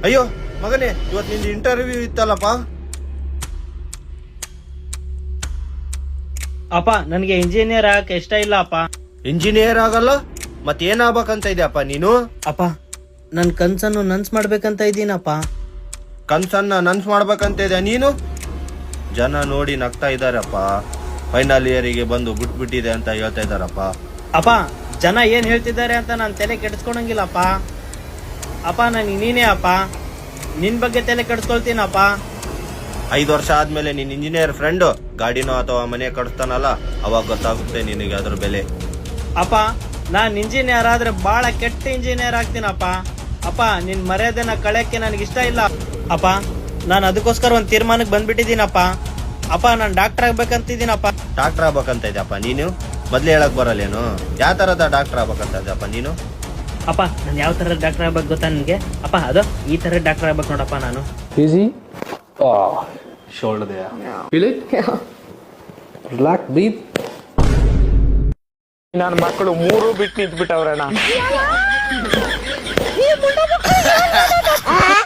ಅಯ್ಯೋ ಮಗನೇ, ಇವತ್ತು ನಿಂದು ಇಂಟರ್ವ್ಯೂ ಇತ್ತಲ್ಲಪ್ಪ. ಅಪ್ಪ ನನ್ಗೆ ಇಂಜಿನಿಯರ್ ಆಗಕ್ಕೆ ಇಷ್ಟ ಇಲ್ಲ ಅಪ್ಪ. ಇಂಜಿನಿಯರ್ ಆಗಲ್ಲ ಮತ್ತೇನಾಗ್ಬೇಕಂತ ಇದೆಯಪ್ಪ ನೀನು? ಅಪ್ಪ ನನ್ ಕನ್ಸನ್ನು ನನ್ಸ್ ಮಾಡ್ಬೇಕಂತ ಇದ್ದೀನಪ್ಪ. ಕನ್ಸನ್ನ ನನ್ಸ್ ಮಾಡ್ಬೇಕಂತ ಇದೆ ನೀನು? ಜನ ನೋಡಿ ನಗ್ತಾ ಇದಾರಪ್ಪ. ಫೈನಲ್ ಇಯರಿಗೆ ಬಂದು ಬಿಟ್ಬಿಟ್ಟಿದೆ ಅಂತ ಹೇಳ್ತಾ ಇದಾರಪ್ಪ. ಅಪ್ಪ ಜನ ಏನ್ ಹೇಳ್ತಿದ್ದಾರೆ ಅಂತ ನಾನು ತಲೆ ಕೆಡಿಸ್ಕೊಳಂಗಿಲ್ಲಪ್ಪ. ಅಪ್ಪ ನನಗೆ ನೀನೇ ಅಪ್ಪ, ನಿನ್ ಬಗ್ಗೆ ತಲೆ ಕೆಡಿಸ್ಕೊಳ್ತೀನಪ್ಪ. 5 ವರ್ಷ ಆದ್ಮೇಲೆ ನಿನ್ ಇಂಜಿನಿಯರ್ ಫ್ರೆಂಡ್ ಗಾಡಿನೋ ಅಥವಾ ಮನೆ ಕಡಿಸ್ತಾನಲ್ಲ, ಅವಾಗ ಗೊತ್ತಾಗುತ್ತೆ ನಿನಗೆ ಅದ್ರ ಬೆಲೆ. ಅಪ್ಪ ನಾನ್ ಇಂಜಿನಿಯರ್ ಆದ್ರೆ ಬಹಳ ಕೆಟ್ಟ ಇಂಜಿನಿಯರ್ ಆಗ್ತೀನಪ್ಪ. ಅಪ್ಪ ನಿನ್ ಮರ್ಯಾದೆನ ಕಳೆಯಕ್ಕೆ ನನಗೆ ಇಷ್ಟ ಇಲ್ಲ ಅಪ್ಪ. ನಾನು ಅದಕ್ಕೋಸ್ಕರ ಒಂದ್ ತೀರ್ಮಾನಕ್ಕೆ ಬಂದ್ಬಿಟ್ಟಿದ್ದೀನಪ್ಪ. ಅಪ್ಪ ನಾನು ಡಾಕ್ಟರ್ ಆಗ್ಬೇಕಂತಿದ್ದೀನಪ್ಪ. ಡಾಕ್ಟರ್ ಆಗ್ಬೇಕಂತ ಇದೆಯಪ್ಪ ನೀನು? ಮೊದ್ಲು ಹೇಳಕ್ ಬರಲ್ಲೇನು? ಯಾವ ತರದ ಡಾಕ್ಟರ್ ಆಗ್ಬೇಕಂತ ಇದೆಯಪ್ಪ ನೀನು? ಅಪ್ಪ ನಾನು ಯಾವ ತರ ಡಾಕ್ಟರ್ ಆಗ್ಬೇಕು ಗೊತ್ತಾ ನಿನ್ಗೆ? ಅಪ್ಪ ಅದು ಈ ತರ ಡಾಕ್ಟರ್ ಆಗ್ಬೇಕು ನೋಡಪ್ಪ ನಾನು. Easy. Shoulder there. Feel it? Yeah. Relax, breathe. ನನ್ನ ಮಕ್ಕಳು 3 ಬಿಟ್ಟು ನಿಂತ್ಬಿಟ್ಟವ್ರಣ್ಣ.